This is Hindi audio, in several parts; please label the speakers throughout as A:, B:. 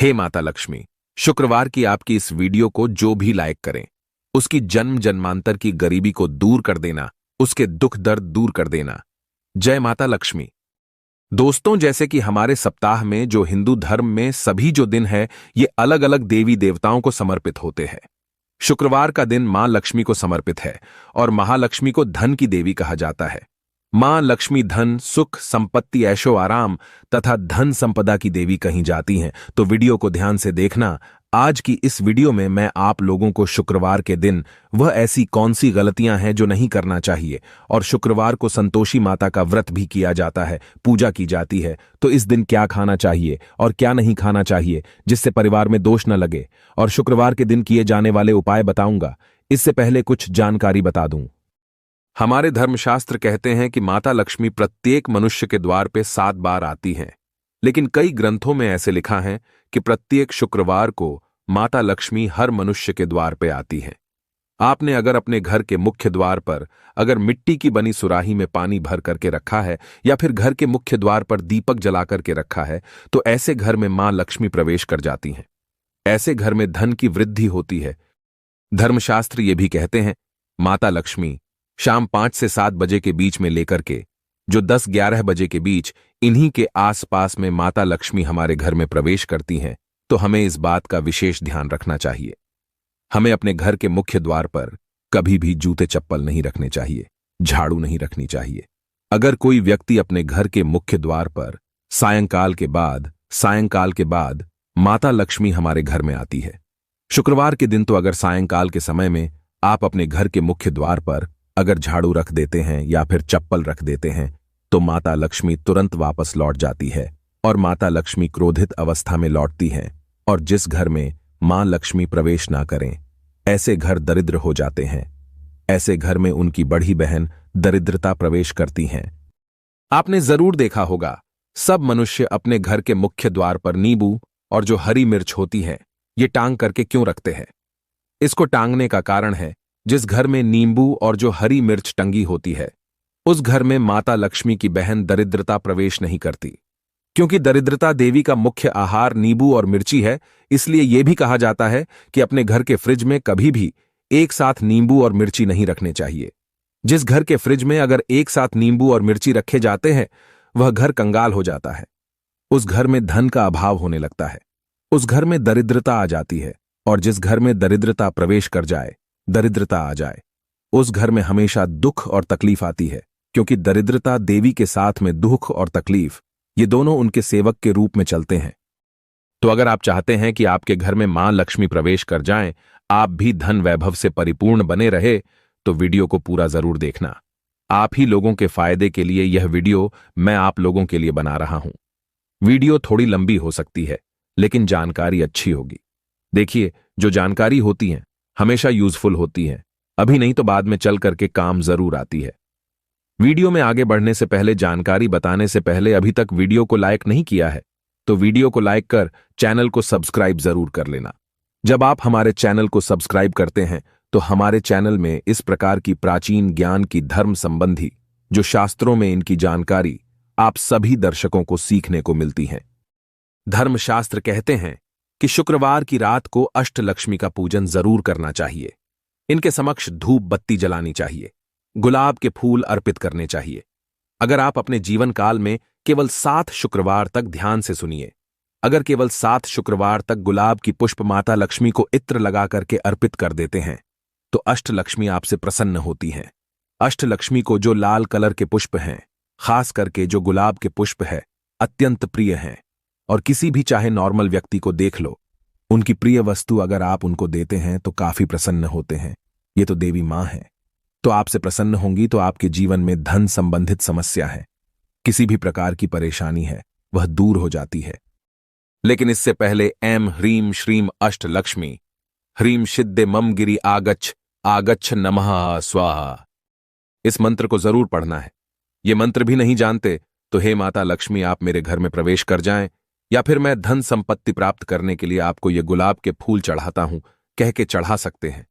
A: हे माता लक्ष्मी, शुक्रवार की आपकी इस वीडियो को जो भी लाइक करें, उसकी जन्म जन्मांतर की गरीबी को दूर कर देना, उसके दुख दर्द दूर कर देना। जय माता लक्ष्मी। दोस्तों, जैसे कि हमारे सप्ताह में जो हिंदू धर्म में सभी जो दिन है ये अलग अलग देवी देवताओं को समर्पित होते हैं। शुक्रवार का दिन मां लक्ष्मी को समर्पित है और महालक्ष्मी को धन की देवी कहा जाता है। मां लक्ष्मी धन, सुख, संपत्ति, ऐशो आराम तथा धन संपदा की देवी कही जाती हैं। तो वीडियो को ध्यान से देखना। आज की इस वीडियो में मैं आप लोगों को शुक्रवार के दिन वह ऐसी कौन सी गलतियां हैं जो नहीं करना चाहिए, और शुक्रवार को संतोषी माता का व्रत भी किया जाता है, पूजा की जाती है, तो इस दिन क्या खाना चाहिए और क्या नहीं खाना चाहिए जिससे परिवार में दोष न लगे, और शुक्रवार के दिन किए जाने वाले उपाय बताऊंगा। इससे पहले कुछ जानकारी बता दूं। हमारे धर्मशास्त्र कहते हैं कि माता लक्ष्मी प्रत्येक मनुष्य के द्वार पे 7 बार आती हैं, लेकिन कई ग्रंथों में ऐसे लिखा है कि प्रत्येक शुक्रवार को माता लक्ष्मी हर मनुष्य के द्वार पे आती हैं। आपने अगर अपने घर के मुख्य द्वार पर अगर मिट्टी की बनी सुराही में पानी भर करके रखा है या फिर घर के मुख्य द्वार पर दीपक जला करके रखा है, तो ऐसे घर में मां लक्ष्मी प्रवेश कर जाती हैं। ऐसे घर में धन की वृद्धि होती है। धर्मशास्त्र ये भी कहते हैं माता लक्ष्मी शाम 5 से 7 बजे के बीच में लेकर के जो 10-11 बजे के बीच इन्हीं के आसपास में माता लक्ष्मी हमारे घर में प्रवेश करती हैं, तो हमें इस बात का विशेष ध्यान रखना चाहिए। हमें अपने घर के मुख्य द्वार पर कभी भी जूते चप्पल नहीं रखने चाहिए, झाड़ू नहीं रखनी चाहिए। अगर कोई व्यक्ति अपने घर के मुख्य द्वार पर सायंकाल के बाद माता लक्ष्मी हमारे घर में आती है। शुक्रवार के दिन तो अगर सायंकाल के समय में आप अपने घर के मुख्य द्वार पर अगर झाड़ू रख देते हैं या फिर चप्पल रख देते हैं, तो माता लक्ष्मी तुरंत वापस लौट जाती है और माता लक्ष्मी क्रोधित अवस्था में लौटती हैं। और जिस घर में मां लक्ष्मी प्रवेश ना करें, ऐसे घर दरिद्र हो जाते हैं। ऐसे घर में उनकी बड़ी बहन दरिद्रता प्रवेश करती हैं। आपने जरूर देखा होगा, सब मनुष्य अपने घर के मुख्य द्वार पर नींबू और जो हरी मिर्च होती है ये टांग करके क्यों रखते हैं। इसको टांगने का कारण है, जिस घर में नींबू और जो हरी मिर्च टंगी होती है उस घर में माता लक्ष्मी की बहन दरिद्रता प्रवेश नहीं करती। क्योंकि दरिद्रता देवी का मुख्य आहार नींबू और मिर्ची है, इसलिए यह भी कहा जाता है कि अपने घर के फ्रिज में कभी भी एक साथ नींबू और मिर्ची नहीं रखने चाहिए। जिस घर के फ्रिज में अगर एक साथ नींबू और मिर्ची रखे जाते हैं वह घर कंगाल हो जाता है। उस घर में धन का अभाव होने लगता है, उस घर में दरिद्रता आ जाती है। और जिस घर में दरिद्रता प्रवेश कर जाए, दरिद्रता आ जाए, उस घर में हमेशा दुख और तकलीफ आती है। क्योंकि दरिद्रता देवी के साथ में दुख और तकलीफ ये दोनों उनके सेवक के रूप में चलते हैं। तो अगर आप चाहते हैं कि आपके घर में मां लक्ष्मी प्रवेश कर जाएं, आप भी धन वैभव से परिपूर्ण बने रहे, तो वीडियो को पूरा जरूर देखना। आप ही लोगों के फायदे के लिए यह वीडियो मैं आप लोगों के लिए बना रहा हूं। वीडियो थोड़ी लंबी हो सकती है, लेकिन जानकारी अच्छी होगी। देखिए, जो जानकारी होती है हमेशा यूजफुल होती है, अभी नहीं तो बाद में चल करके काम जरूर आती है। वीडियो में आगे बढ़ने से पहले, जानकारी बताने से पहले अभी तक वीडियो को लाइक नहीं किया है तो वीडियो को लाइक कर चैनल को सब्सक्राइब जरूर कर लेना। जब आप हमारे चैनल को सब्सक्राइब करते हैं तो हमारे चैनल में इस प्रकार की प्राचीन ज्ञान की धर्म संबंधी जो शास्त्रों में इनकी जानकारी आप सभी दर्शकों को सीखने को मिलती है। धर्मशास्त्र कहते हैं कि शुक्रवार की रात को अष्टलक्ष्मी का पूजन जरूर करना चाहिए। इनके समक्ष धूप बत्ती जलानी चाहिए, गुलाब के फूल अर्पित करने चाहिए। अगर आप अपने जीवन काल में केवल 7 शुक्रवार तक ध्यान से सुनिए, अगर केवल 7 शुक्रवार तक गुलाब की पुष्प माता लक्ष्मी को इत्र लगा करके अर्पित कर देते हैं, तो अष्टलक्ष्मी आपसे प्रसन्न होती हैं। अष्टलक्ष्मी को जो लाल कलर के पुष्प हैं, खास करके जो गुलाब के पुष्प है, अत्यंत प्रिय हैं। और किसी भी चाहे नॉर्मल व्यक्ति को देख लो, उनकी प्रिय वस्तु अगर आप उनको देते हैं तो काफी प्रसन्न होते हैं। ये तो देवी मां है, तो आपसे प्रसन्न होंगी तो आपके जीवन में धन संबंधित समस्या है, किसी भी प्रकार की परेशानी है, वह दूर हो जाती है। लेकिन इससे पहले ऐं ह्रीं श्रीं अष्टलक्ष्मी ह्रीं सिद्धे मम गिरि आगच्छ आगच्छ नमः स्वाहा, इस मंत्र को जरूर पढ़ना है। ये मंत्र भी नहीं जानते तो हे माता लक्ष्मी आप मेरे घर में प्रवेश कर जाएं, या फिर मैं धन संपत्ति प्राप्त करने के लिए आपको ये गुलाब के फूल चढ़ाता हूं कह के चढ़ा सकते हैं।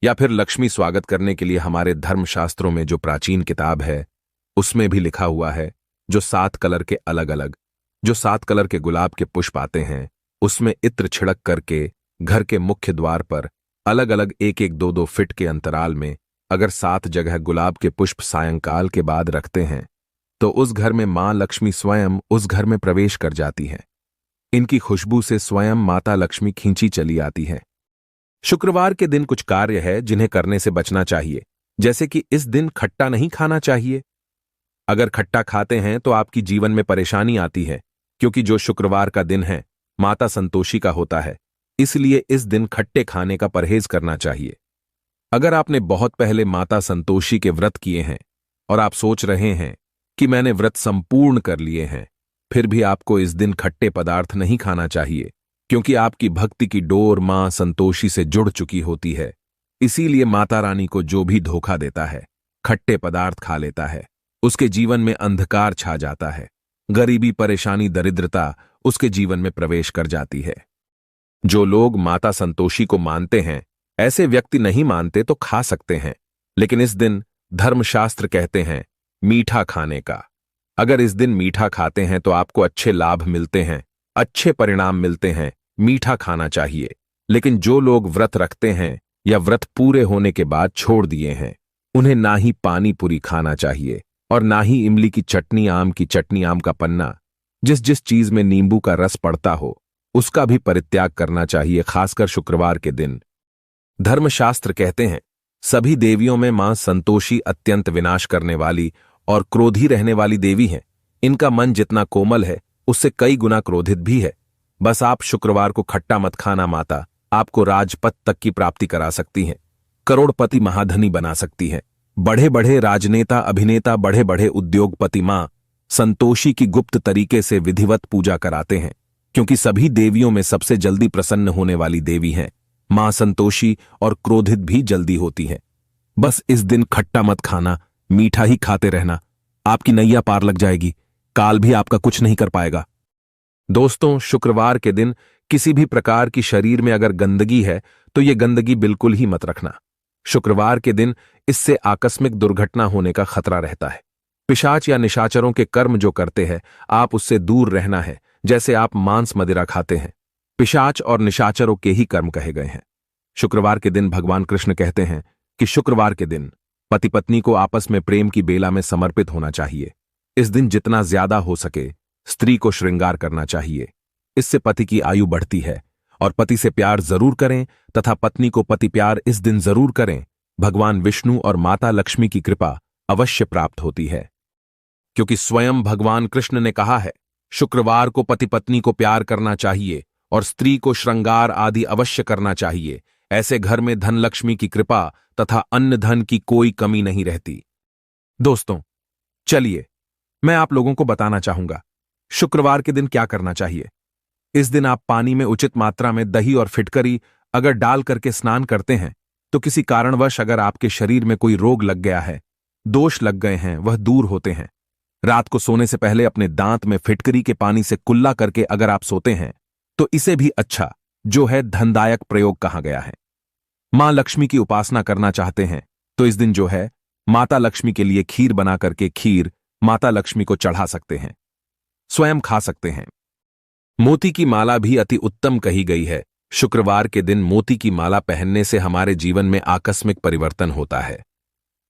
A: या फिर लक्ष्मी स्वागत करने के लिए हमारे धर्मशास्त्रों में जो प्राचीन किताब है उसमें भी लिखा हुआ है जो 7 कलर के अलग अलग जो 7 कलर के गुलाब के पुष्प आते हैं उसमें इत्र छिड़क करके घर के मुख्य द्वार पर अलग अलग 1-1, 2-2 फीट के अंतराल में अगर 7 जगह गुलाब के पुष्प सायंकाल के बाद रखते हैं तो उस घर में मां लक्ष्मी स्वयं उस घर में प्रवेश कर जाती हैं। इनकी खुशबू से स्वयं माता लक्ष्मी खींची चली आती है। शुक्रवार के दिन कुछ कार्य है जिन्हें करने से बचना चाहिए, जैसे कि इस दिन खट्टा नहीं खाना चाहिए। अगर खट्टा खाते हैं तो आपकी जीवन में परेशानी आती है, क्योंकि जो शुक्रवार का दिन है माता संतोषी का होता है, इसलिए इस दिन खट्टे खाने का परहेज करना चाहिए। अगर आपने बहुत पहले माता संतोषी के व्रत किए हैं और आप सोच रहे हैं कि मैंने व्रत संपूर्ण कर लिए हैं, फिर भी आपको इस दिन खट्टे पदार्थ नहीं खाना चाहिए, क्योंकि आपकी भक्ति की डोर मां संतोषी से जुड़ चुकी होती है। इसीलिए माता रानी को जो भी धोखा देता है, खट्टे पदार्थ खा लेता है, उसके जीवन में अंधकार छा जाता है, गरीबी, परेशानी, दरिद्रता उसके जीवन में प्रवेश कर जाती है। जो लोग माता संतोषी को मानते हैं, ऐसे व्यक्ति नहीं मानते तो खा सकते हैं, लेकिन इस दिन धर्मशास्त्र कहते हैं मीठा खाने का। अगर इस दिन मीठा खाते हैं तो आपको अच्छे लाभ मिलते हैं, अच्छे परिणाम मिलते हैं, मीठा खाना चाहिए। लेकिन जो लोग व्रत रखते हैं या व्रत पूरे होने के बाद छोड़ दिए हैं, उन्हें ना ही पानी पूरी खाना चाहिए और ना ही इमली की चटनी, आम की चटनी, आम का पन्ना, जिस जिस चीज में नींबू का रस पड़ता हो उसका भी परित्याग करना चाहिए, खासकर शुक्रवार के दिन। धर्मशास्त्र कहते हैं सभी देवियों में मां संतोषी अत्यंत विनाश करने वाली और क्रोधी रहने वाली देवी हैं। इनका मन जितना कोमल है उससे कई गुना क्रोधित भी है। बस आप शुक्रवार को खट्टा मत खाना, माता आपको राजपद तक की प्राप्ति करा सकती हैं, करोड़पति महाधनी बना सकती हैं। बड़े बड़े राजनेता, अभिनेता, बड़े बड़े उद्योगपति मां संतोषी की गुप्त तरीके से विधिवत पूजा कराते हैं, क्योंकि सभी देवियों में सबसे जल्दी प्रसन्न होने वाली देवी हैं मां संतोषी, और क्रोधित भी जल्दी होती हैं। बस इस दिन खट्टा मत खाना, मीठा ही खाते रहना, आपकी नैया पार लग जाएगी, काल भी आपका कुछ नहीं कर पाएगा। दोस्तों, शुक्रवार के दिन किसी भी प्रकार की शरीर में अगर गंदगी है तो यह गंदगी बिल्कुल ही मत रखना। शुक्रवार के दिन इससे आकस्मिक दुर्घटना होने का खतरा रहता है। पिशाच या निशाचरों के कर्म जो करते हैं, आप उससे दूर रहना है। जैसे आप मांस मदिरा खाते हैं, पिशाच और निशाचरों के ही कर्म कहे गए हैं। शुक्रवार के दिन भगवान कृष्ण कहते हैं कि शुक्रवार के दिन पति पत्नी को आपस में प्रेम की बेला में समर्पित होना चाहिए। इस दिन जितना ज्यादा हो सके स्त्री को श्रृंगार करना चाहिए। इससे पति की आयु बढ़ती है। और पति से प्यार जरूर करें तथा पत्नी को पति प्यार इस दिन जरूर करें। भगवान विष्णु और माता लक्ष्मी की कृपा अवश्य प्राप्त होती है, क्योंकि स्वयं भगवान कृष्ण ने कहा है शुक्रवार को पति पत्नी को प्यार करना चाहिए और स्त्री को श्रृंगार आदि अवश्य करना चाहिए। ऐसे घर में धन लक्ष्मी की कृपा तथा अन्न धन की कोई कमी नहीं रहती। दोस्तों, चलिए मैं आप लोगों को बताना चाहूंगा शुक्रवार के दिन क्या करना चाहिए। इस दिन आप पानी में उचित मात्रा में दही और फिटकरी अगर डाल करके स्नान करते हैं तो किसी कारणवश अगर आपके शरीर में कोई रोग लग गया है, दोष लग गए हैं, वह दूर होते हैं। रात को सोने से पहले अपने दांत में फिटकरी के पानी से कुल्ला करके अगर आप सोते हैं तो इसे भी अच्छा जो है धनदायक प्रयोग कहा गया है। मां लक्ष्मी की उपासना करना चाहते हैं तो इस दिन जो है माता लक्ष्मी के लिए खीर बना करके खीर माता लक्ष्मी को चढ़ा सकते हैं, स्वयं खा सकते हैं। मोती की माला भी अति उत्तम कही गई है। शुक्रवार के दिन मोती की माला पहनने से हमारे जीवन में आकस्मिक परिवर्तन होता है।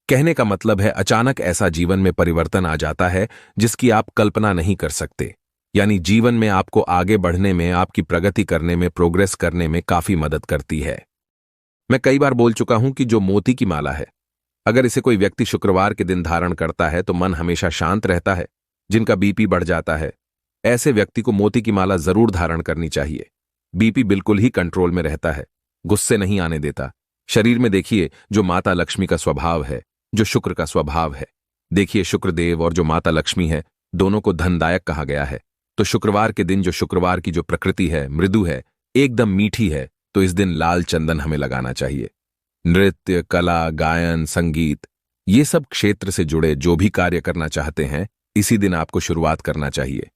A: कहने का मतलब है अचानक ऐसा जीवन में परिवर्तन आ जाता है जिसकी आप कल्पना नहीं कर सकते। यानी जीवन में आपको आगे बढ़ने में, आपकी प्रगति करने में, प्रोग्रेस करने में काफी मदद करती है। मैं कई बार बोल चुका हूं कि जो मोती की माला है, अगर इसे कोई व्यक्ति शुक्रवार के दिन धारण करता है तो मन हमेशा शांत रहता है। जिनका बीपी बढ़ जाता है, ऐसे व्यक्ति को मोती की माला जरूर धारण करनी चाहिए। बीपी बिल्कुल ही कंट्रोल में रहता है, गुस्से नहीं आने देता। शरीर में देखिए जो माता लक्ष्मी का स्वभाव है, जो शुक्र का स्वभाव है, देखिए शुक्रदेव और जो माता लक्ष्मी है, दोनों को धनदायक कहा गया है। तो शुक्रवार के दिन जो शुक्रवार की जो प्रकृति है, मृदु है, एकदम मीठी है, तो इस दिन लाल चंदन हमें लगाना चाहिए। नृत्य, कला, गायन, संगीत, ये सब क्षेत्र से जुड़े जो भी कार्य करना चाहते हैं, इसी दिन आपको शुरुआत करना चाहिए।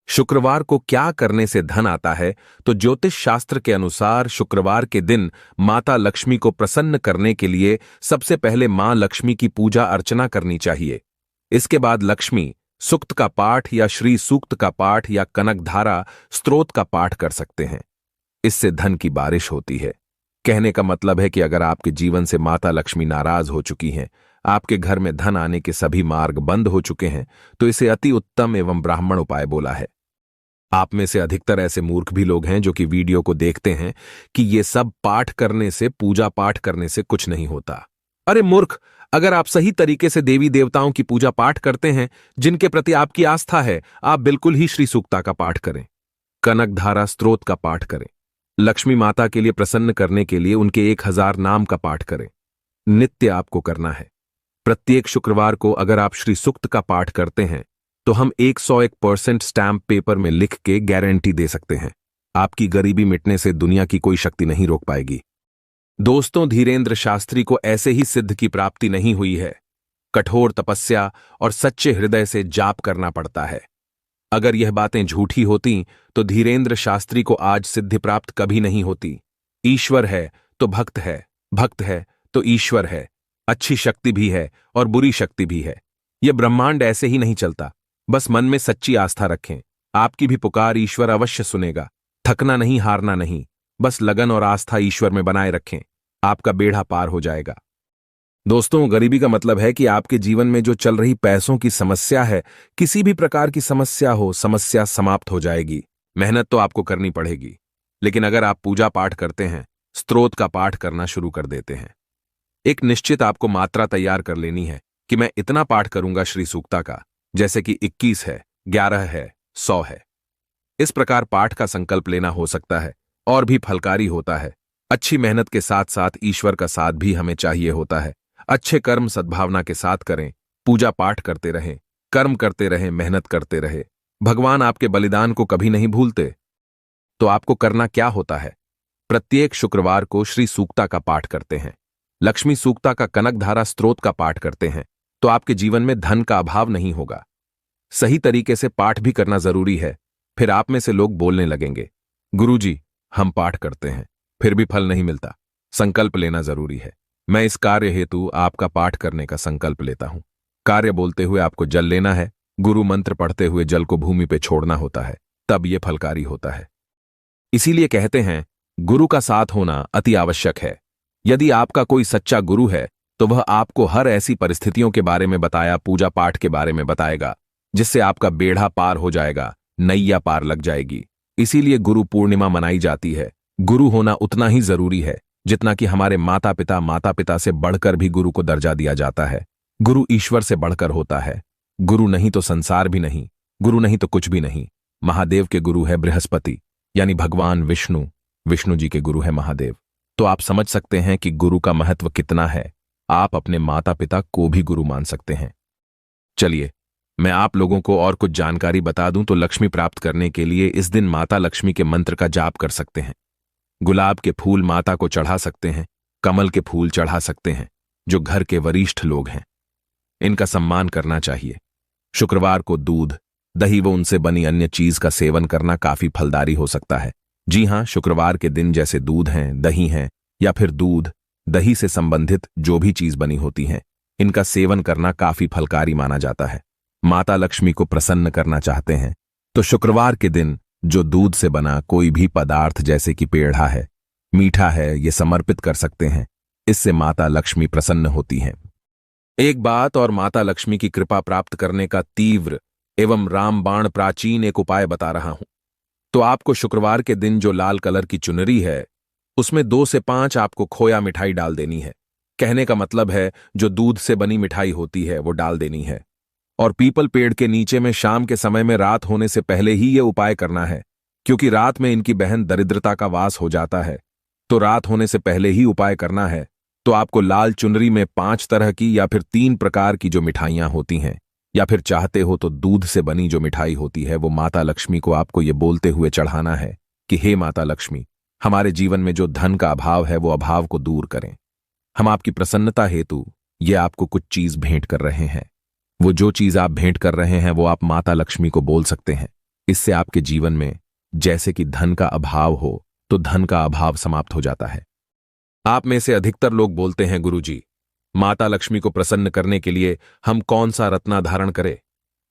A: शुक्रवार को क्या करने से धन आता है, तो ज्योतिष शास्त्र के अनुसार शुक्रवार के दिन माता लक्ष्मी को प्रसन्न करने के लिए सबसे पहले मां लक्ष्मी की पूजा अर्चना करनी चाहिए। इसके बाद लक्ष्मी सुक्त का पाठ या श्री सूक्त का पाठ या कनकधारा स्तोत्र का पाठ कर सकते हैं। इससे धन की बारिश होती है। कहने का मतलब है कि अगर आपके जीवन से माता लक्ष्मी नाराज हो चुकी हैं, आपके घर में धन आने के सभी मार्ग बंद हो चुके हैं, तो इसे अति उत्तम एवं ब्राह्मण उपाय बोला है। आप में से अधिकतर ऐसे मूर्ख भी लोग हैं जो कि वीडियो को देखते हैं कि ये सब पाठ करने से, पूजा पाठ करने से कुछ नहीं होता। अरे मूर्ख, अगर आप सही तरीके से देवी देवताओं की पूजा पाठ करते हैं, जिनके प्रति आपकी आस्था है, आप बिल्कुल ही श्री सूक्ता का पाठ करें, कनकधारा स्तोत्र का पाठ करें, लक्ष्मी माता के लिए प्रसन्न करने के लिए उनके 1000 नाम का पाठ करें। नित्य आपको करना है। प्रत्येक शुक्रवार को अगर आप श्री सूक्त का पाठ करते हैं तो हम 101% स्टैम्प पेपर में लिख के गारंटी दे सकते हैं, आपकी गरीबी मिटने से दुनिया की कोई शक्ति नहीं रोक पाएगी। दोस्तों, धीरेन्द्र शास्त्री को ऐसे ही सिद्ध की प्राप्ति नहीं हुई है। कठोर तपस्या और सच्चे हृदय से जाप करना पड़ता है। अगर यह बातें झूठी होती तो धीरेन्द्र शास्त्री को आज सिद्धि प्राप्त कभी नहीं होती। ईश्वर है तो भक्त है, भक्त है तो ईश्वर है। अच्छी शक्ति भी है और बुरी शक्ति भी है। यह ब्रह्मांड ऐसे ही नहीं चलता। बस मन में सच्ची आस्था रखें, आपकी भी पुकार ईश्वर अवश्य सुनेगा। थकना नहीं, हारना नहीं, बस लगन और आस्था ईश्वर में बनाए रखें, आपका बेड़ा पार हो जाएगा। दोस्तों, गरीबी का मतलब है कि आपके जीवन में जो चल रही पैसों की समस्या है, किसी भी प्रकार की समस्या हो, समस्या समाप्त हो जाएगी। मेहनत तो आपको करनी पड़ेगी, लेकिन अगर आप पूजा पाठ करते हैं, स्तोत्र का पाठ करना शुरू कर देते हैं, एक निश्चित आपको मात्रा तैयार कर लेनी है कि मैं इतना पाठ करूंगा श्री सूक्ता का, जैसे कि 21 है, 11 है, 100 है। इस प्रकार पाठ का संकल्प लेना हो सकता है और भी फलकारी होता है। अच्छी मेहनत के साथ साथ ईश्वर का साथ भी हमें चाहिए होता है। अच्छे कर्म सद्भावना के साथ करें, पूजा पाठ करते रहें, कर्म करते रहें, मेहनत करते रहे। भगवान आपके बलिदान को कभी नहीं भूलते। तो आपको करना क्या होता है? प्रत्येक शुक्रवार को श्री सूक्ता का पाठ करते हैं, लक्ष्मी सूक्ता का कनकधारा स्तोत्र का पाठ करते हैं, तो आपके जीवन में धन का अभाव नहीं होगा। सही तरीके से पाठ भी करना जरूरी है। फिर आप में से लोग बोलने लगेंगे, गुरुजी, हम पाठ करते हैं फिर भी फल नहीं मिलता। संकल्प लेना जरूरी है। मैं इस कार्य हेतु आपका पाठ करने का संकल्प लेता हूं। कार्य बोलते हुए आपको जल लेना है, गुरु मंत्र पढ़ते हुए जल को भूमि पे छोड़ना होता है, तब यह फलकारी होता है। इसीलिए कहते हैं, गुरु का साथ होना अति आवश्यक है। यदि आपका कोई सच्चा गुरु है तो वह आपको हर ऐसी परिस्थितियों के बारे में बताया, पूजा पाठ के बारे में बताएगा, जिससे आपका बेड़ा पार हो जाएगा, नैया पार लग जाएगी। इसीलिए गुरु पूर्णिमा मनाई जाती है। गुरु होना उतना ही जरूरी है जितना कि हमारे माता पिता से बढ़कर भी गुरु को दर्जा दिया जाता है। गुरु ईश्वर से बढ़कर होता है। गुरु नहीं तो संसार भी नहीं, गुरु नहीं तो कुछ भी नहीं। महादेव के गुरु है बृहस्पति, यानी भगवान विष्णु। विष्णु जी के गुरु है महादेव। तो आप समझ सकते हैं कि गुरु का महत्व कितना है। आप अपने माता पिता को भी गुरु मान सकते हैं। चलिए, मैं आप लोगों को और कुछ जानकारी बता दूं तो लक्ष्मी प्राप्त करने के लिए इस दिन माता लक्ष्मी के मंत्र का जाप कर सकते हैं। गुलाब के फूल माता को चढ़ा सकते हैं, कमल के फूल चढ़ा सकते हैं। जो घर के वरिष्ठ लोग हैं, इनका सम्मान करना चाहिए। शुक्रवार को दूध, दही व उनसे बनी अन्य चीज का सेवन करना काफी फलदारी हो सकता है। जी हां, शुक्रवार के दिन जैसे दूध हैं, दही हैं, या फिर दूध दही से संबंधित जो भी चीज बनी होती हैं, इनका सेवन करना काफी फलकारी माना जाता है। माता लक्ष्मी को प्रसन्न करना चाहते हैं तो शुक्रवार के दिन जो दूध से बना कोई भी पदार्थ जैसे कि पेड़ा है, मीठा है, ये समर्पित कर सकते हैं। इससे माता लक्ष्मी प्रसन्न होती हैं। एक बात और, माता लक्ष्मी की कृपा प्राप्त करने का तीव्र एवं रामबाण प्राचीन एक उपाय बता रहा हूं। तो आपको शुक्रवार के दिन जो लाल कलर की चुनरी है, उसमें 2 से 5 आपको खोया मिठाई डाल देनी है। कहने का मतलब है, जो दूध से बनी मिठाई होती है वो डाल देनी है। और पीपल पेड़ के नीचे में शाम के समय में रात होने से पहले ही ये उपाय करना है, क्योंकि रात में इनकी बहन दरिद्रता का वास हो जाता है। तो रात होने से पहले ही उपाय करना है। तो आपको लाल चुनरी में 5 तरह की या फिर 3 प्रकार की जो मिठाइयां होती हैं, या फिर चाहते हो तो दूध से बनी जो मिठाई होती है, वो माता लक्ष्मी को आपको ये बोलते हुए चढ़ाना है कि हे माता लक्ष्मी, हमारे जीवन में जो धन का अभाव है वो अभाव को दूर करें। हम आपकी प्रसन्नता हेतु ये आपको कुछ चीज भेंट कर रहे हैं। वो जो चीज आप भेंट कर रहे हैं वो आप माता लक्ष्मी को बोल सकते हैं। इससे आपके जीवन में जैसे कि धन का अभाव हो तो धन का अभाव समाप्त हो जाता है। आप में से अधिकतर लोग बोलते हैं, गुरुजी, माता लक्ष्मी को प्रसन्न करने के लिए हम कौन सा रत्ना धारण करें?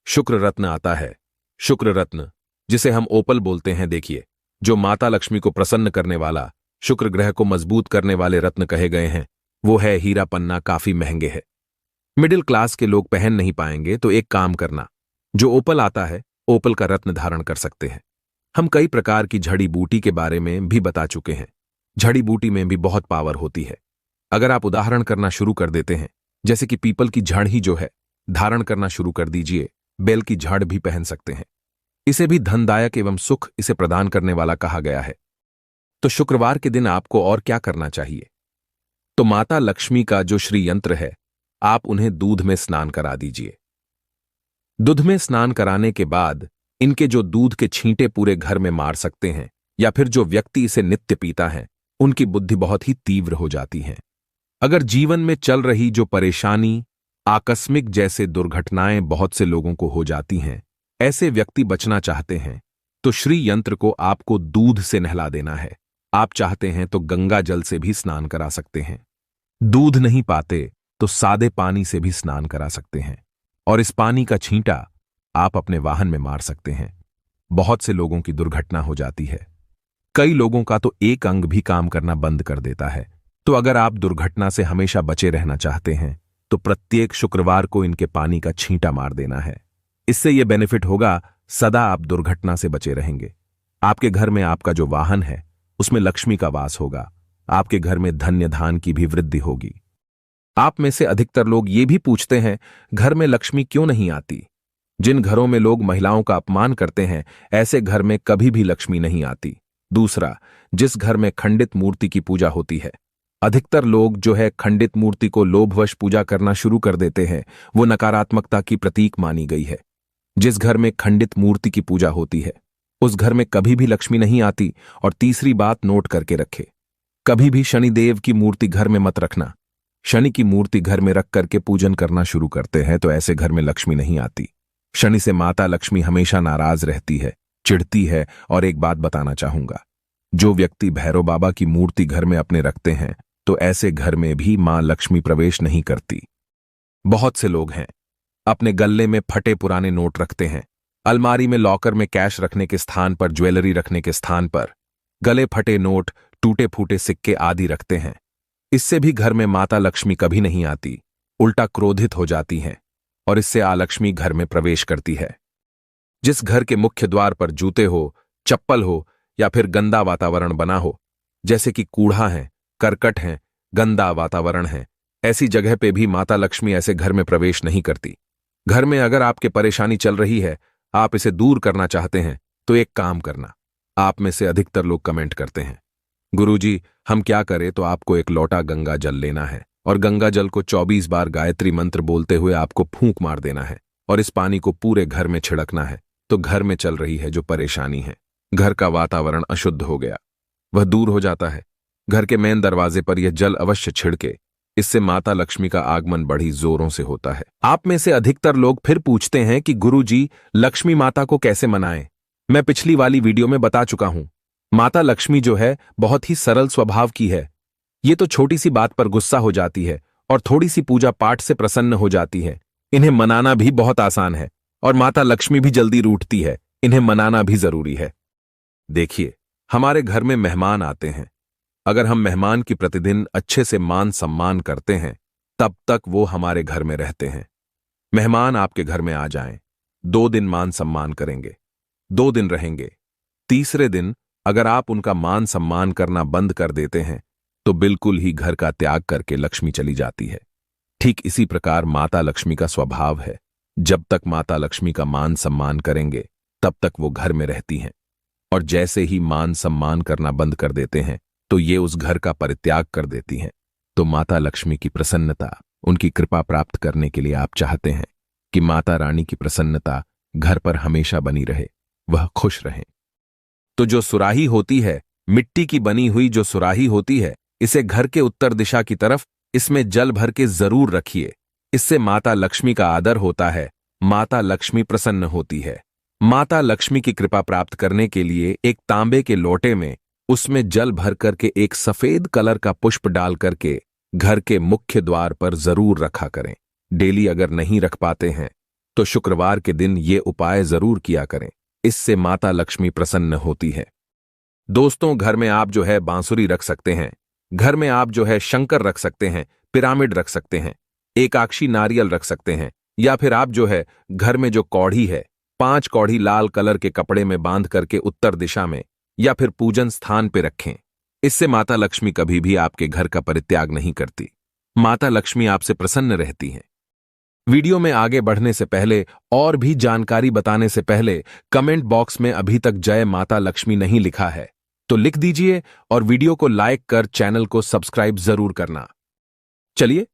A: शुक्र रत्न आता है। शुक्र रत्न, जिसे हम ओपल बोलते हैं, देखिए, जो माता लक्ष्मी को प्रसन्न करने वाला, शुक्र ग्रह को मजबूत करने वाले रत्न कहे गए हैं, वो है हीरा पन्ना। काफी महंगे हैं, मिडिल क्लास के लोग पहन नहीं पाएंगे। तो एक काम करना, जो ओपल आता है, ओपल का रत्न धारण कर सकते हैं। हम कई प्रकार की जड़ी बूटी के बारे में भी बता चुके हैं। जड़ी बूटी में भी बहुत पावर होती है। अगर आप उदाहरण करना शुरू कर देते हैं, जैसे कि पीपल की जड़ ही जो है, धारण करना शुरू कर दीजिए। बेल की जड़ भी पहन सकते हैं। इसे भी धनदायक एवं सुख इसे प्रदान करने वाला कहा गया है। तो शुक्रवार के दिन आपको और क्या करना चाहिए? तो माता लक्ष्मी का जो श्री यंत्र है, आप उन्हें दूध में स्नान करा दीजिए। दूध में स्नान कराने के बाद इनके जो दूध के छींटे पूरे घर में मार सकते हैं, या फिर जो व्यक्ति इसे नित्य पीता है, उनकी बुद्धि बहुत ही तीव्र हो जाती है। अगर जीवन में चल रही जो परेशानी, आकस्मिक जैसे दुर्घटनाएं बहुत से लोगों को हो जाती हैं, ऐसे व्यक्ति बचना चाहते हैं, तो श्री यंत्र को आपको दूध से नहला देना है। आप चाहते हैं तो गंगा जल से भी स्नान करा सकते हैं। दूध नहीं पाते तो सादे पानी से भी स्नान करा सकते हैं, और इस पानी का छींटा आप अपने वाहन में मार सकते हैं। बहुत से लोगों की दुर्घटना हो जाती है। कई लोगों का तो एक अंग भी काम करना बंद कर देता है। तो अगर आप दुर्घटना से हमेशा बचे रहना चाहते हैं, तो प्रत्येक शुक्रवार को इनके पानी का छींटा मार देना है। इससे यह बेनिफिट होगा, सदा आप दुर्घटना से बचे रहेंगे। आपके घर में आपका जो वाहन है, उसमें लक्ष्मी का वास होगा। आपके घर में धन्य धान की भी वृद्धि होगी। आप में से अधिकतर लोग ये भी पूछते हैं, घर में लक्ष्मी क्यों नहीं आती? जिन घरों में लोग महिलाओं का अपमान करते हैं, ऐसे घर में कभी भी लक्ष्मी नहीं आती। दूसरा, जिस घर में खंडित मूर्ति की पूजा होती है, अधिकतर लोग जो है खंडित मूर्ति को लोभवश पूजा करना शुरू कर देते हैं। वो नकारात्मकता की प्रतीक मानी गई है। जिस घर में खंडित मूर्ति की पूजा होती है, उस घर में कभी भी लक्ष्मी नहीं आती। और तीसरी बात नोट करके रखे, कभी भी शनिदेव की मूर्ति घर में मत रखना। शनि की मूर्ति घर में रख करके पूजन करना शुरू करते हैं, तो ऐसे घर में लक्ष्मी नहीं आती। शनि से माता लक्ष्मी हमेशा नाराज रहती है, चिढ़ती है। और एक बात बताना चाहूंगा, जो व्यक्ति भैरव बाबा की मूर्ति घर में अपने रखते हैं, तो ऐसे घर में भी मां लक्ष्मी प्रवेश नहीं करती। बहुत से लोग हैं, अपने गल्ले में फटे पुराने नोट रखते हैं, अलमारी में लॉकर में कैश रखने के स्थान पर, ज्वेलरी रखने के स्थान पर गले फटे नोट, टूटे फूटे सिक्के आदि रखते हैं। इससे भी घर में माता लक्ष्मी कभी नहीं आती, उल्टा क्रोधित हो जाती हैं, और इससे आलक्ष्मी घर में प्रवेश करती है। जिस घर के मुख्य द्वार पर जूते हो, चप्पल हो, या फिर गंदा वातावरण बना हो, जैसे कि कूड़ा है, करकट है, गंदा वातावरण है, ऐसी जगह पे भी माता लक्ष्मी ऐसे घर में प्रवेश नहीं करती। घर में अगर आपके परेशानी चल रही है, आप इसे दूर करना चाहते हैं, तो एक काम करना। आप में से अधिकतर लोग कमेंट करते हैं, गुरुजी हम क्या करें? तो आपको एक लोटा गंगा जल लेना है, और गंगा जल को 24 बार गायत्री मंत्र बोलते हुए आपको फूंक मार देना है, और इस पानी को पूरे घर में छिड़कना है। तो घर में चल रही है जो परेशानी है, घर का वातावरण अशुद्ध हो गया, वह दूर हो जाता है। घर के मेन दरवाजे पर यह जल अवश्य छिड़के, इससे माता लक्ष्मी का आगमन बड़ी जोरों से होता है। आप में से अधिकतर लोग फिर पूछते हैं कि गुरुजी लक्ष्मी माता को कैसे मनाएं? मैं पिछली वाली वीडियो में बता चुका हूं। माता लक्ष्मी जो है बहुत ही सरल स्वभाव की है। ये तो छोटी सी बात पर गुस्सा हो जाती है और थोड़ी सी पूजा पाठ से प्रसन्न हो जाती है। इन्हें मनाना भी बहुत आसान है, और माता लक्ष्मी भी जल्दी रूठती है। इन्हें मनाना भी जरूरी है। देखिए, हमारे घर में मेहमान आते हैं। अगर हम मेहमान की प्रतिदिन अच्छे से मान सम्मान करते हैं, तब तक वो हमारे घर में रहते हैं। मेहमान आपके घर में आ जाएं, 2 दिन मान सम्मान करेंगे, 2 दिन रहेंगे। तीसरे दिन अगर आप उनका मान सम्मान करना बंद कर देते हैं, तो बिल्कुल ही घर का त्याग करके लक्ष्मी चली जाती है। ठीक इसी प्रकार माता लक्ष्मी का स्वभाव है। जब तक माता लक्ष्मी का मान सम्मान करेंगे, तब तक वो घर में रहती हैं, और जैसे ही मान सम्मान करना बंद कर देते हैं, तो ये उस घर का परित्याग कर देती हैं। तो माता लक्ष्मी की प्रसन्नता, उनकी कृपा प्राप्त करने के लिए आप चाहते हैं कि माता रानी की प्रसन्नता घर पर हमेशा बनी रहे, वह खुश रहें। तो जो सुराही होती है, मिट्टी की बनी हुई जो सुराही होती है, इसे घर के उत्तर दिशा की तरफ इसमें जल भर के जरूर रखिए। इससे माता लक्ष्मी का आदर होता है, माता लक्ष्मी प्रसन्न होती है। माता लक्ष्मी की कृपा प्राप्त करने के लिए एक तांबे के लोटे में उसमें जल भर करके एक सफेद कलर का पुष्प डाल करके घर के मुख्य द्वार पर जरूर रखा करें। डेली अगर नहीं रख पाते हैं, तो शुक्रवार के दिन ये उपाय जरूर किया करें। इससे माता लक्ष्मी प्रसन्न होती है। दोस्तों, घर में आप जो है बांसुरी रख सकते हैं, घर में आप जो है शंकर रख सकते हैं, पिरामिड रख सकते हैं, एकाक्षी नारियल रख सकते हैं, या फिर आप जो है घर में जो कौड़ी है 5 कौड़ी लाल कलर के कपड़े में बांध करके उत्तर दिशा में या फिर पूजन स्थान पे रखें। इससे माता लक्ष्मी कभी भी आपके घर का परित्याग नहीं करती। माता लक्ष्मी आपसे प्रसन्न रहती हैं। वीडियो में आगे बढ़ने से पहले और भी जानकारी बताने से पहले कमेंट बॉक्स में अभी तक जय माता लक्ष्मी नहीं लिखा है तो लिख दीजिए और वीडियो को लाइक कर चैनल को सब्सक्राइब जरूर करना। चलिए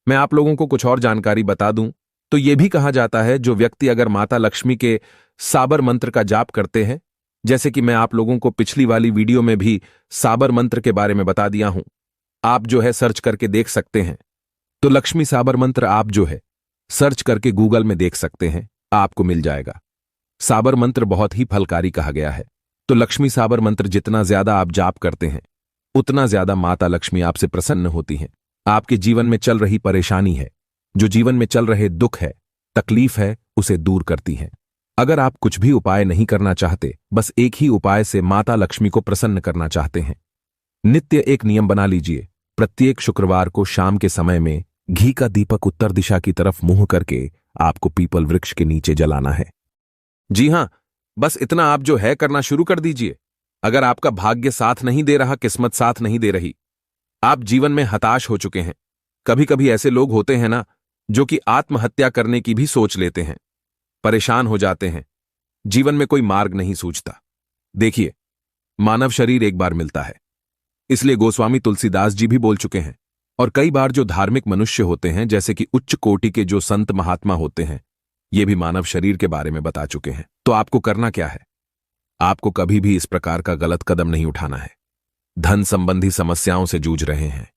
A: मैं आप लोगों को कुछ और जानकारी बता दूं तो यह भी कहा जाता है जो व्यक्ति अगर माता लक्ष्मी के साबर मंत्र का जाप करते हैं, जैसे कि मैं आप लोगों को पिछली वाली वीडियो में भी साबर मंत्र के बारे में बता दिया हूं, आप जो है सर्च करके देख सकते हैं। तो लक्ष्मी साबर मंत्र आप जो है सर्च करके गूगल में देख सकते हैं, आपको मिल जाएगा। साबर मंत्र बहुत ही फलकारी कहा गया है। तो लक्ष्मी साबर मंत्र जितना ज्यादा आप जाप करते हैं उतना ज्यादा माता लक्ष्मी आपसे प्रसन्न होती हैं। आपके जीवन में चल रही परेशानी है, जो जीवन में चल रहे दुख है, तकलीफ है, उसे दूर करती हैं। अगर आप कुछ भी उपाय नहीं करना चाहते, बस एक ही उपाय से माता लक्ष्मी को प्रसन्न करना चाहते हैं, नित्य एक नियम बना लीजिए। प्रत्येक शुक्रवार को शाम के समय में घी का दीपक उत्तर दिशा की तरफ मुंह करके आपको पीपल वृक्ष के नीचे जलाना है। जी हां, बस इतना आप जो है करना शुरू कर दीजिए। अगर आपका भाग्य साथ नहीं दे रहा, किस्मत साथ नहीं दे रही, आप जीवन में हताश हो चुके हैं, कभी कभी ऐसे लोग होते हैं ना जो कि आत्महत्या करने की भी सोच लेते हैं, परेशान हो जाते हैं, जीवन में कोई मार्ग नहीं सूझता। देखिए, मानव शरीर एक बार मिलता है, इसलिए गोस्वामी तुलसीदास जी भी बोल चुके हैं। और कई बार जो धार्मिक मनुष्य होते हैं, जैसे कि उच्च कोटि के जो संत महात्मा होते हैं, ये भी मानव शरीर के बारे में बता चुके हैं। तो आपको करना क्या है? आपको कभी भी इस प्रकार का गलत कदम नहीं उठाना है। धन संबंधी समस्याओं से जूझ रहे हैं,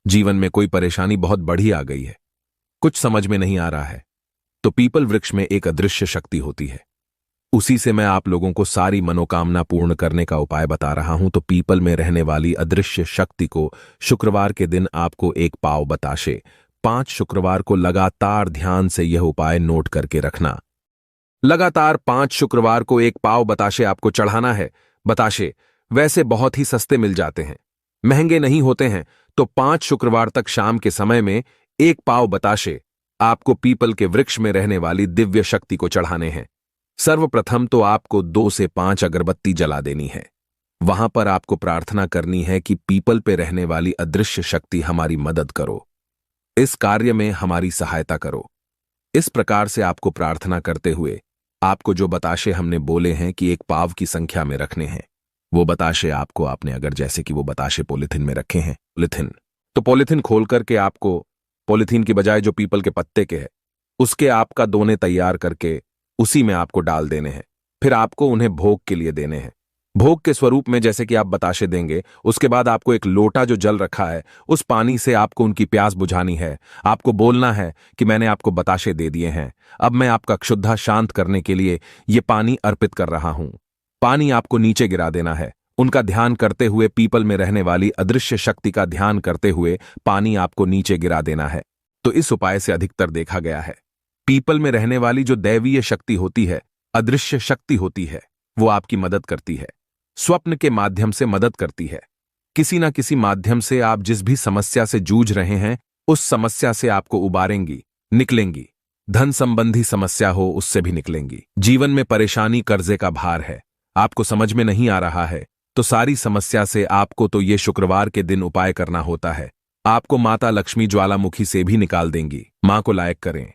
A: जीवन में कोई परेशानी बहुत बड़ी आ गई है, कुछ समझ में नहीं आ रहा है, तो पीपल वृक्ष में एक अदृश्य शक्ति होती है, उसी से मैं आप लोगों को सारी मनोकामना पूर्ण करने का उपाय बता रहा हूं। तो पीपल में रहने वाली अदृश्य शक्ति को शुक्रवार के दिन आपको 1 पाव बताशे 5 शुक्रवार को लगातार ध्यान से यह उपाय नोट करके रखना। लगातार 5 शुक्रवार को 1 पाव बताशे आपको चढ़ाना है। बताशे वैसे बहुत ही सस्ते मिल जाते हैं, महंगे नहीं होते हैं। तो 5 शुक्रवार तक शाम के समय में 1 पाव बताशे आपको पीपल के वृक्ष में रहने वाली दिव्य शक्ति को चढ़ाने हैं। सर्वप्रथम तो आपको 2 से 5 अगरबत्ती जला देनी है। वहां पर आपको प्रार्थना करनी है कि पीपल पे रहने वाली अदृश्य शक्ति हमारी मदद करो, इस कार्य में हमारी सहायता करो। इस प्रकार से आपको प्रार्थना करते हुए आपको जो बताशे हमने बोले हैं कि 1 पाव की संख्या में रखने हैं, वो बताशे आपको आपने अगर जैसे कि वो बताशे पॉलिथीन में रखे हैं, तो पॉलिथीन खोल करके आपको पॉलिथीन की बजाय जो पीपल के पत्ते के है उसके आपका दोने तैयार करके उसी में आपको डाल देने हैं। फिर आपको उन्हें भोग के लिए देने हैं। भोग के स्वरूप में जैसे कि आप बताशे देंगे, उसके बाद आपको एक लोटा जो जल रखा है उस पानी से आपको उनकी प्यास बुझानी है। आपको बोलना है कि मैंने आपको बताशे दे दिए हैं, अब मैं आपका क्षुधा शांत करने के लिए ये पानी अर्पित कर रहा हूं। पानी आपको नीचे गिरा देना है। उनका ध्यान करते हुए, पीपल में रहने वाली अदृश्य शक्ति का ध्यान करते हुए पानी आपको नीचे गिरा देना है। तो इस उपाय से अधिकतर देखा गया है पीपल में रहने वाली जो दैवीय शक्ति होती है, अदृश्य शक्ति होती है, वो आपकी मदद करती है, स्वप्न के माध्यम से मदद करती है। किसी ना किसी माध्यम से आप जिस भी समस्या से जूझ रहे हैं उस समस्या से आपको उबारेंगी, निकलेंगी। धन संबंधी समस्या हो उससे भी निकलेंगी। जीवन में परेशानी, कर्जे का भार है, आपको समझ में नहीं आ रहा है, तो सारी समस्या से आपको तो ये शुक्रवार के दिन उपाय करना होता है। आपको माता लक्ष्मी ज्वालामुखी से भी निकाल देंगी। मां को लायक करें।